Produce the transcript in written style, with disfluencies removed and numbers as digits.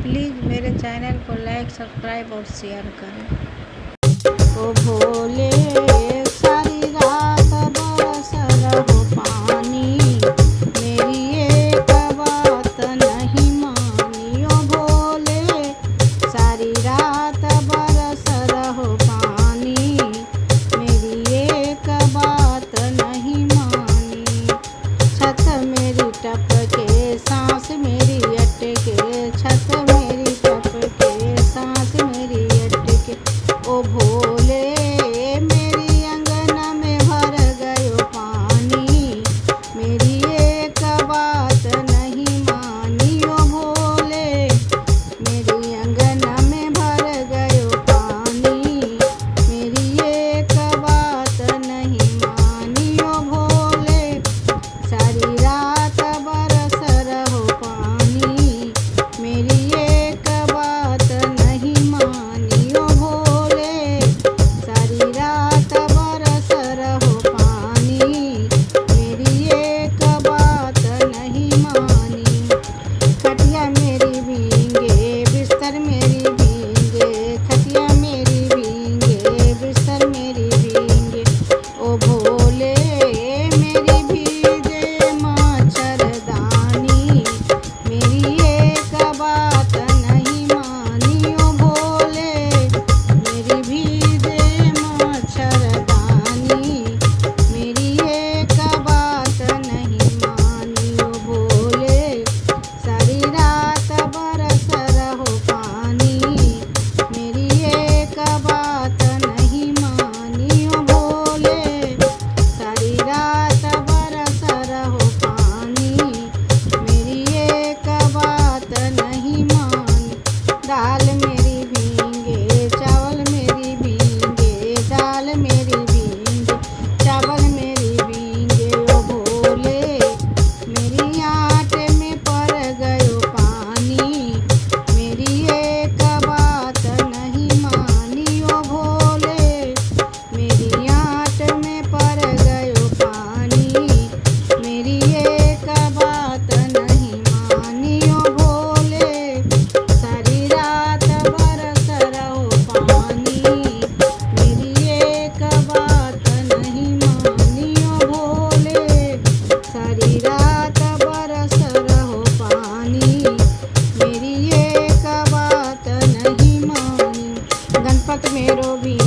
Please मेरे channel को like subscribe और शेयर करें। ओ भोले सारी रात बरस रहो पानी, मेरी एक बात नहीं मानी। ओ भोले सारी रात बरस रहो पानी, मेरी एक बात नहीं मानी। छत मेरी टपके सांस मेरी अटके, छत मेरी टपके सांस मेरी अटके। ओ भोले मेरी अंगना में भर गयो पानी, मेरी एक बात नहीं मानी। ओ भोले मेरी अंगना में भर गयो पानी, मेरी एक बात नहीं मानी। ओ भोले सारी रात बरस रहो पानी, मेरी एक बात नहीं मानी। ओ भोले सारी रात बरस रहो पानी, मेरी एक बात नहीं मानी। खटिया मेरी भींगे बिस्तर मेरी भींगे, खटिया मेरी भींगे बिस्तर मेरी भींगे। ओ भोले मेरी भीगे मच्छरदानी, मेरी एक बात नहीं मानी। ओ भोले मेरी भीगे मच्छरदानी, मेरी एक बात नहीं मानी। ओ भोले सारी रात बरस रहो पानी, मेरी एक बात नहीं मानी। ओ भोले सारी रात बरस रहो पानी, मेरी एक बात नहीं मानी। दाल मेरी भींगे चावल मेरी भींगे, दाल मेरी भींगे चावल मेरी भींगे। ओ भोले मेरी आटे में पड़ गयो पानी, मेरी एक बात नहीं मानी। ओ भोले मेरी आट में पड़ गयो पानी, मेरी एक बात नहीं मानी। ओ भोले सारी रात बरस रहो पानी, मेरी एक बात नहीं मानी। ओ भोले सारी रात बरस रहो पानी, मेरी एक बात नहीं मानी। गणपत मेरो भी